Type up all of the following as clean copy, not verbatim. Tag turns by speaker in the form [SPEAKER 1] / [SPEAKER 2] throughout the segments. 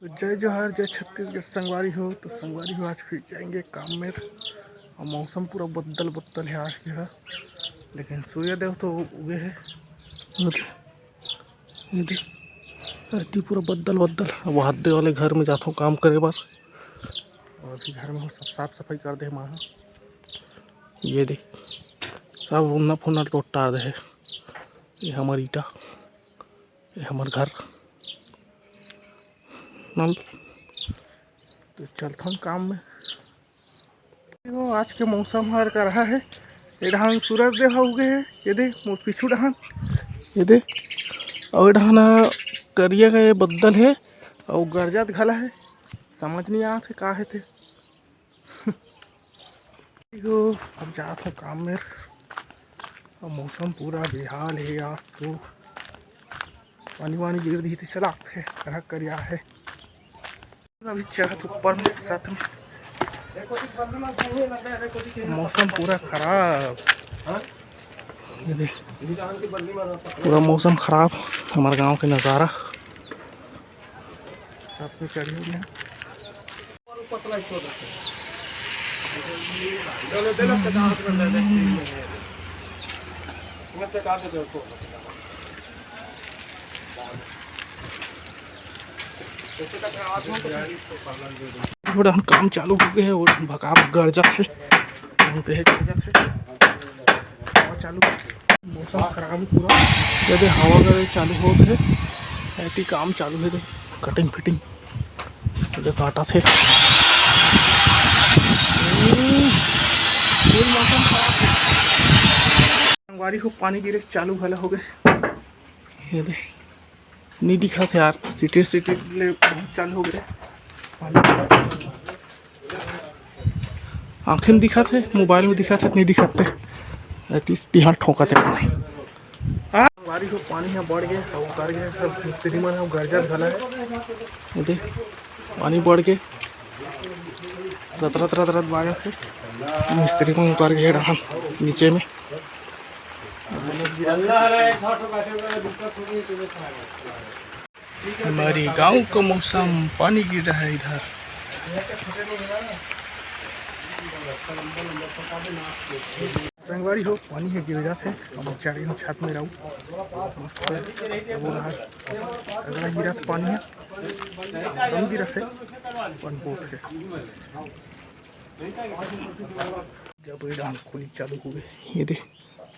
[SPEAKER 1] तो जय जोहार, जय छत्तीसगढ़। संगवारी हो तो संगवारी हो, आज फिर जाएंगे काम में। और मौसम पूरा बदल बदल है आज के, लेकिन सूर्यदेव तो उगे है। ये देख पूरा बदल बदल। अब हाथे वाले घर में जाता हूँ काम करे बार, और अभी घर में सब साफ सफाई कर दे माँ। ये देख सब उन्ना फुन्ना टोटा दे। ये हमार ईटा, ये हमार घर नल। तो चलता हूँ काम में। वो आज के मौसम हर का रहा है। ये डहान सूरज देव उगे है। ये देख मोर पीछू डहान, ये देख। और डहाना करिया का ये बदल है और गरजत घला है। समझ नहीं आते का है थे। अब जाता हूँ काम में। और मौसम पूरा बेहाल है आज तो। पानी वानी गिर दी थी, चला करिया है। अभी चढ़त ऊपर में साथ में। मौसम पूरा खराब, ये देख पूरा मौसम खराब। हमारे गांव के नज़ारा सब पे चढ़ी हुई है। थोड़ा हम काम चालू हो गए हैं और भकाम गरजत है। हवा चालू, मौसम खराब है पूरा। यदि हवा गरज चालू हो थे ऐसी काम चालू है। कटिंग फिटिंग काटा थे। मौसम खराब है। संगवारी को पानी गिरे चालू भला हो गए। ये दे नहीं दिखा थे यार, सिटी ले बहुत चालू हो गए। आंखें में दिखा थे, मोबाइल में दिखा थे, नहीं दिखाते। यहाँ ठोका थे पानी। गाड़ी को पानी यहाँ बढ़ गया और उतर गया। सब मिस्त्री मन है गरजत भला है। देख पानी बढ़ के रत रत रत रत बाजा थे। मिस्त्री में उतर गए रहा नीचे में। हमारी गांव का मौसम, पानी गिर रहा है इधर। संगवारी हो पानी है गिर जाते। हम चढ़ी हूँ छत में रहूँ मस्त अगला गिरा था पानी है। कम गिरा थे वन बोट है। जब ये डांस खुली चालू हुए, ये दे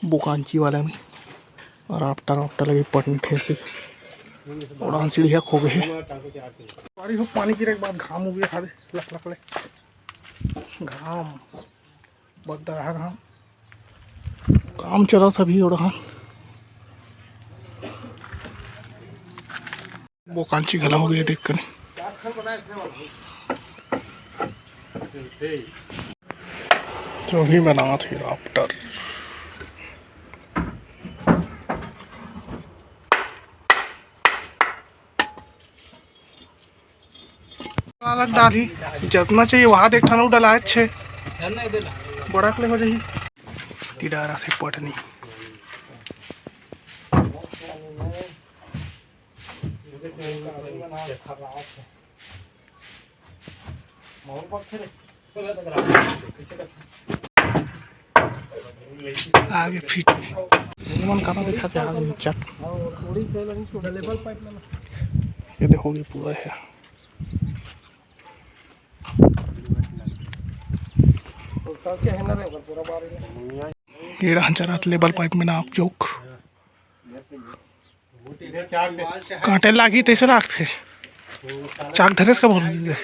[SPEAKER 1] बुकांची वाला में और आफ्टर लगे पटनी थे से उड़ान सीढ़िया खो गए हैं। बारी हो पानी गिरे के बाद घाम हो गया था। लक लक ले घाम बढ़ता रहा। घाम काम चला था भी उड़ान। वो कांची गला हो गया देख कर। तो भी बना थी राफ्टर। अलग डाली जितना चाहिए वहाँ देख ठाना डलाए छे बड़ा ले हो जाइए। तिडारा से पटनी आगे फिट मन कहाँ दिखाते आगे चट। ये देखो ये पूरा है। कीड़ा चरात लेबल पाइप में नाप जोक कांटे लागी तैसे लागते चाक धरेस का बोल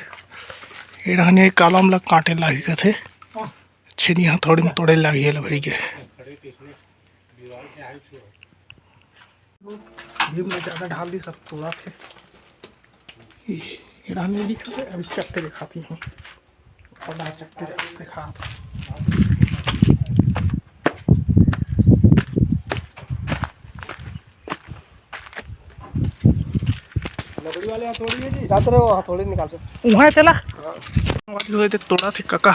[SPEAKER 1] एड़ा ने कालम लग कांटे लागी का थे। छिनिया थोड़ी में तोड़े लागी है भाई के भीम में ज़्यादा ढाल दी सब तोड़ा थे। एड़ा ने दिखा थे। अभी चक्के दिखाती हूँ बड़ा चक्के दिखा था। लकड़ी वाले हथौड़ी है जी, जाते रहो हथौड़ी निकालते वहाँ चला हुए थे तोड़ा थे कका।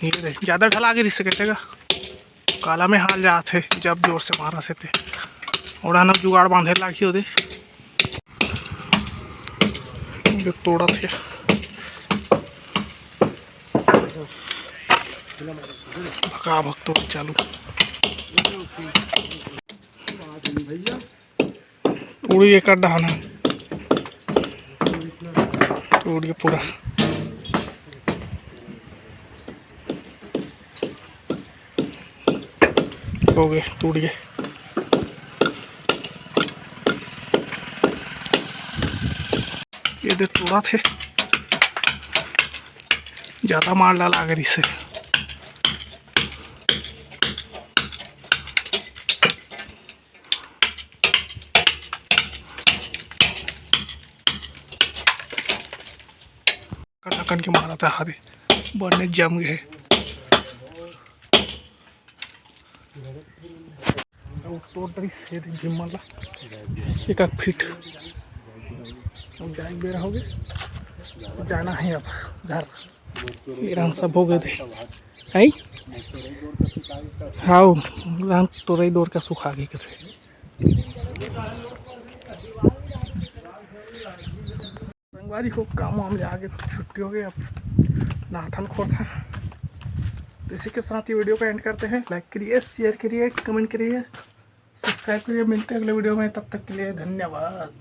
[SPEAKER 1] ज़्यादा ढला के रिश्ते कहते काला में हाल जाते जब जोर से मारा से थे। उड़ाना जुगाड़ बांधे लागी हो दे। जो तोड़ा थे भका भक तो चालू उड़ी एक डहाना उड़ के पूरा हो गए टूट गए। ये दे तोड़ा थे ज्यादा मार डाला अगर इसे कन के मारा था हारे बनने जम गए। एक फिट हम जाएंगे बेरा हो गए जाना है अब घर ईरान सब हो गए थे आई हाँ तोरई डोर का सुखा गए थे। संगवारी हो काम वाम ले आगे छुट्टी हो गई अब नाथन खोर था। तो इसी के साथ ये वीडियो को एंड करते हैं। लाइक करिए शेयर करिए कमेंट करिए सब्सक्राइब करिए। मिलते हैं अगले वीडियो में तब तक के लिए धन्यवाद।